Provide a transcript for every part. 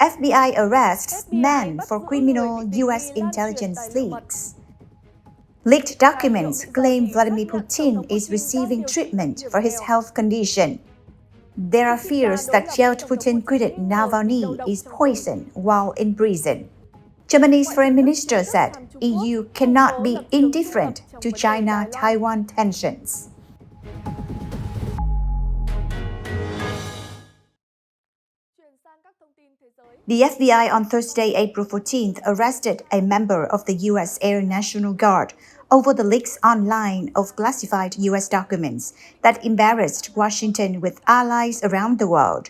FBI arrests man for criminal U.S. intelligence leaks. Leaked documents claim Vladimir Putin is receiving treatment for his health condition. There are fears that jailed Putin critic Navalny is poisoned while in prison. Germany's foreign minister said EU cannot be indifferent to China-Taiwan tensions. The FBI on Thursday, April 14th, arrested a member of the U.S. Air National Guard over the leaks online of classified U.S. documents that embarrassed Washington with allies around the world.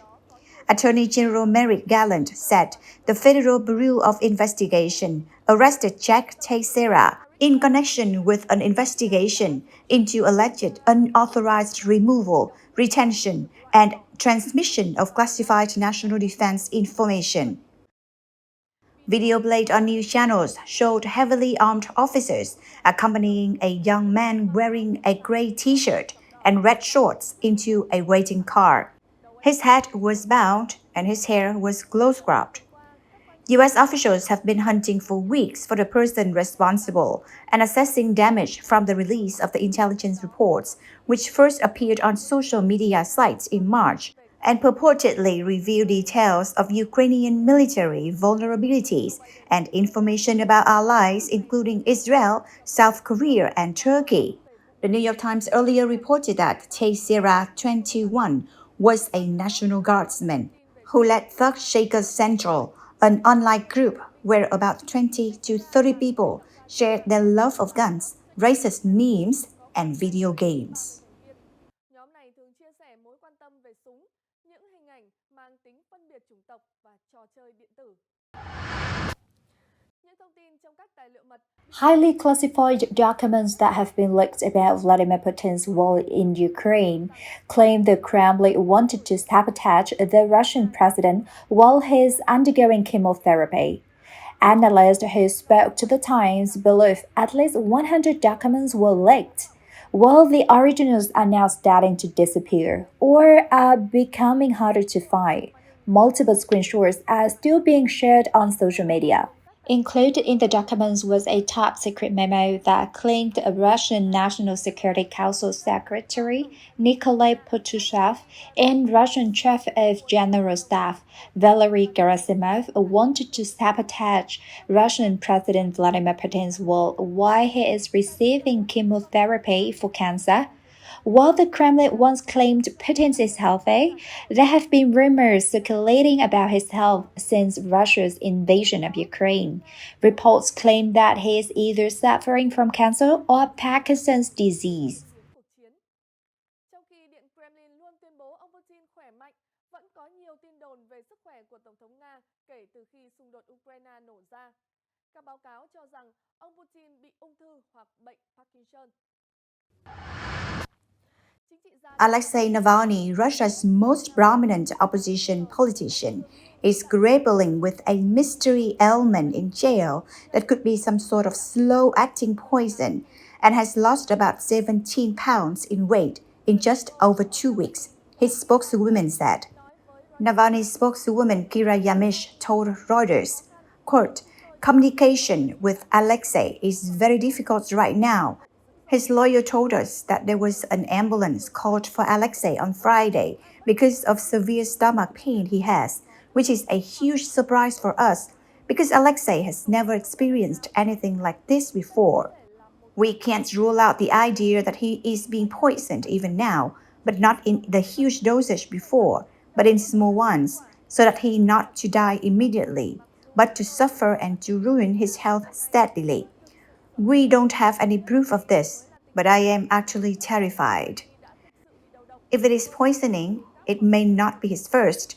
Attorney General Merrick Garland said the Federal Bureau of Investigation arrested Jack Teixeira in connection with an investigation into alleged unauthorized removal, retention, and transmission of classified national defense information. Video played on news channels showed heavily armed officers accompanying a young man wearing a gray t-shirt and red shorts into a waiting car. His head was bound and his hair was close-cropped. U.S. officials have been hunting for weeks for the person responsible and assessing damage from the release of the intelligence reports, which first appeared on social media sites in March and purportedly reveal details of Ukrainian military vulnerabilities and information about allies including Israel, South Korea, and Turkey. The New York Times earlier reported that Teixeira, 21, was a National Guardsman who led Thug Shakers Central, an online group where about 20 to 30 people shared their love of guns, racist memes, and video games. Nhóm này thường chia sẻ mối quan tâm về súng, những hình ảnh mang tính phân biệt chủng tộc và trò chơi điện tử. Những thông tin trong các tài liệu mật Highly classified documents that have been leaked about Vladimir Putin's war in Ukraine claim the Kremlin wanted to sabotage the Russian president while he's undergoing chemotherapy. Analysts who spoke to the Times believe at least 100 documents were leaked, while the originals are now starting to disappear or are becoming harder to find. Multiple screenshots are still being shared on social media. Included in the documents was a top-secret memo that claimed a Russian National Security Council Secretary, Nikolai Patrushev, and Russian Chief of General Staff, Valery Gerasimov, wanted to sabotage Russian President Vladimir Putin's war while he is receiving chemotherapy for cancer. While the Kremlin once claimed Putin is healthy, there have been rumors circulating about his health since Russia's invasion of Ukraine. Reports claim that he is either suffering from cancer or Parkinson's disease. cuộc chiến. Trong khi Điện Kremlin luôn tuyên bố ông Putin khỏe mạnh, vẫn có nhiều tin đồn về sức khỏe của Tổng thống Nga kể từ khi xung đột Ukraine nổ ra. Các báo cáo cho rằng ông Putin bị ung thư hoặc bệnh Parkinson. Alexei Navalny, Russia's most prominent opposition politician, is grappling with a mystery ailment in jail that could be some sort of slow-acting poison and has lost about 17 pounds in weight in just over 2 weeks, his spokeswoman said. Navalny's spokeswoman Kira Yamish told Reuters, quote, "Communication with Alexei is very difficult right now. His lawyer told us that there was an ambulance called for Alexei on Friday because of severe stomach pain he has, which is a huge surprise for us because Alexei has never experienced anything like this before. We can't rule out the idea that he is being poisoned even now, but not in the huge dosage before, but in small ones, so that he not to die immediately, but to suffer and to ruin his health steadily. We don't have any proof of this, but I am actually terrified. If it is poisoning, it may not be his first.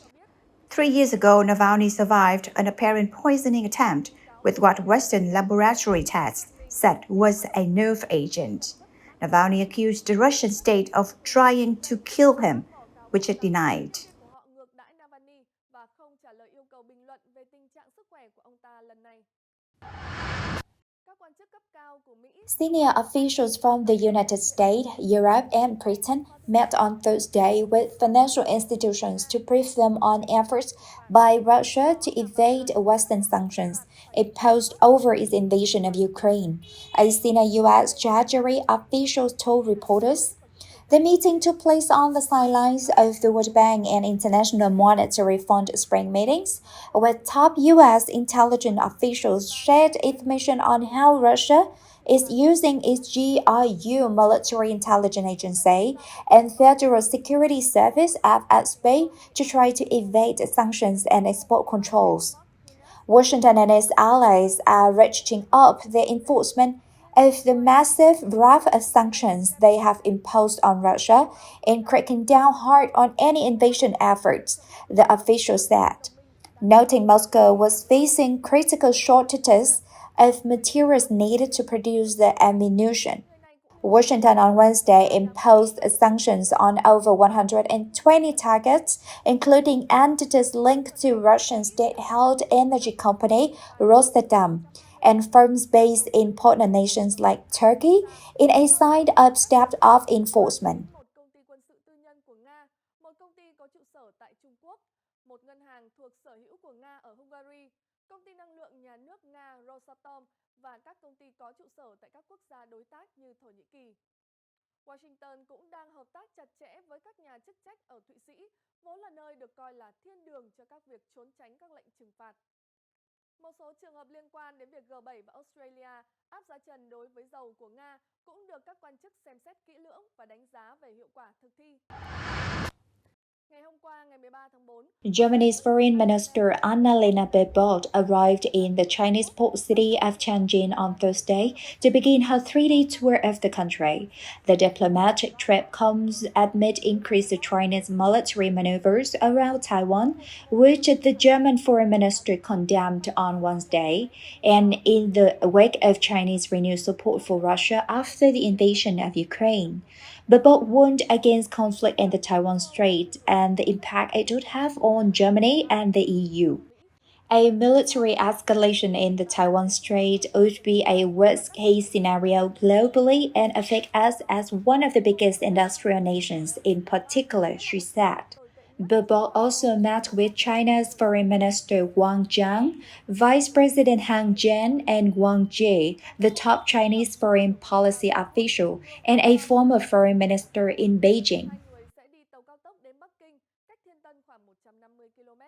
3 years ago, Navalny survived an apparent poisoning attempt with what Western laboratory tests said was a nerve agent. Navalny accused the Russian state of trying to kill him, which it denied. Họ ngược đãi Navalny và không trả lời yêu cầu bình luận về tình trạng sức khỏe của ông ta lần này. Các quan chức cấp cao của Mỹ Senior officials from the United States, Europe, and Britain met on Thursday with financial institutions to brief them on efforts by Russia to evade Western sanctions imposed over its invasion of Ukraine, a senior U.S. Treasury official told reporters. The meeting took place on the sidelines of the World Bank and International Monetary Fund spring meetings, where top U.S. intelligence officials shared information on how Russia is using its GRU military intelligence agency and Federal Security Service FSB to try to evade sanctions and export controls. Washington and its allies are ratcheting up their enforcement of the massive raft of sanctions they have imposed on Russia and cracking down hard on any invasion efforts, the official said, noting Moscow was facing critical shortages of materials needed to produce the ammunition. Washington on Wednesday imposed sanctions on over 120 targets, including entities linked to Russian state-held energy company Rosatom and firms based in partner nations like Turkey in a signed-up stepped-up enforcement. một công ty quân sự tư nhân của Nga, một công ty có trụ sở tại Trung Quốc, một ngân hàng thuộc sở hữu của Nga ở Hungary, công ty năng lượng nhà nước Nga Rosatom và các công ty có trụ sở tại các quốc gia đối tác như Thổ Nhĩ Kỳ. Washington cũng đang hợp tác chặt chẽ với các nhà chức trách ở Thụy Sĩ, vốn là nơi được coi là thiên đường cho các việc trốn tránh các lệnh trừng phạt. Một số trường hợp liên quan đến việc G7 và Australia áp giá trần đối với dầu của Nga cũng được các quan chức xem xét kỹ lưỡng và đánh giá về hiệu quả thực thi. Ngày hôm qua, ngày 13 tháng 4, Germany's Foreign Minister Annalena Baerbock arrived in the Chinese port city of Tianjin on Thursday to begin her three-day tour of the country. The diplomatic trip comes amid increased Chinese military maneuvers around Taiwan, which the German Foreign Ministry condemned on Wednesday, and in the wake of Chinese renewed support for Russia after the invasion of Ukraine. Baerbock warned against conflict in the Taiwan Strait and the impact it would have on Germany and the EU. A military escalation in the Taiwan Strait would be a worst-case scenario globally and affect us as one of the biggest industrial nations in particular, she said. Baerbock also met with China's Foreign Minister Wang Jiang, Vice President Han Zheng, and Wang Jie, the top Chinese foreign policy official and a former foreign minister in Beijing. Hai người sẽ đi tàu cao tốc đến Bắc Kinh, cách Thiên Tân khoảng 150 km.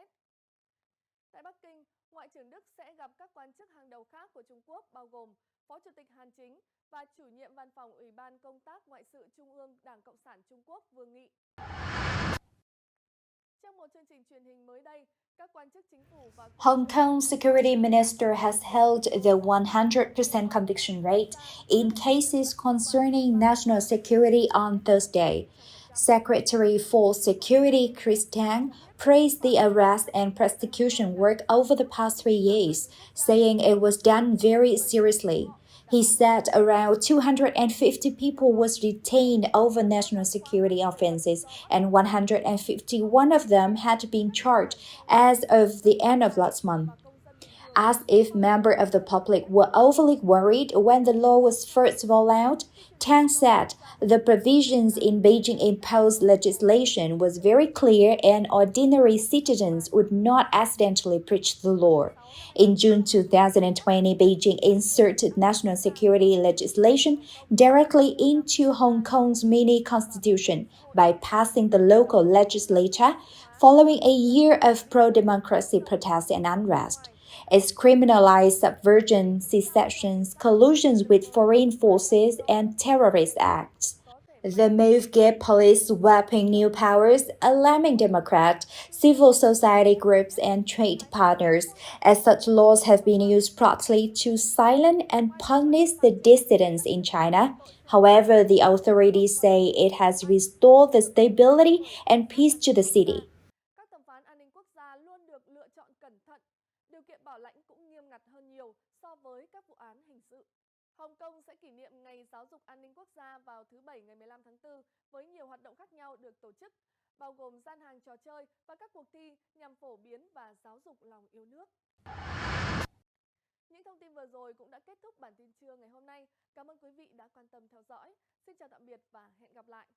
Tại Bắc Kinh, Ngoại trưởng Đức sẽ gặp các quan chức hàng đầu khác của Trung Quốc bao gồm Phó Chủ tịch Hàn Chính và chủ nhiệm văn phòng Ủy ban Công tác Ngoại sự Trung ương Đảng Cộng sản Trung Quốc Vương Nghị. Trong một chương trình truyền hình mới đây, các quan chức chính phủ và Hong Kong Security Minister has held the 100% conviction rate in cases concerning national security on Thursday. Secretary for Security Chris Tang praised the arrest and prosecution work over the past 3 years, saying it was done very seriously. He said around 250 people was detained over national security offenses and 151 of them had been charged as of the end of last month. As if members of the public were overly worried when the law was first rolled out, Tang said the provisions in Beijing imposed legislation was very clear and ordinary citizens would not accidentally breach the law. In June 2020, Beijing inserted national security legislation directly into Hong Kong's mini-constitution by passing the local legislature following a year of pro-democracy protests and unrest. It criminalized subversion, secessions, collusions with foreign forces, and terrorist acts. The move gave police sweeping new powers, alarming Democrat, civil society groups, and trade partners, as such laws have been used promptly to silence and punish the dissidents in China. However, the authorities say it has restored the stability and peace to the city. Các thẩm phán an ninh quốc gia luôn được lựa chọn cẩn thận, điều kiện bảo lãnh cũng nghiêm ngặt hơn nhiều so với các vụ án hình sự. Hồng Kông sẽ kỷ niệm Ngày Giáo dục An ninh Quốc gia vào thứ Bảy ngày 15 tháng 4 với nhiều hoạt động khác nhau được tổ chức, bao gồm gian hàng trò chơi và các cuộc thi nhằm phổ biến và giáo dục lòng yêu nước. Những thông tin vừa rồi cũng đã kết thúc bản tin trưa ngày hôm nay. Cảm ơn quý vị đã quan tâm theo dõi. Xin chào tạm biệt và hẹn gặp lại.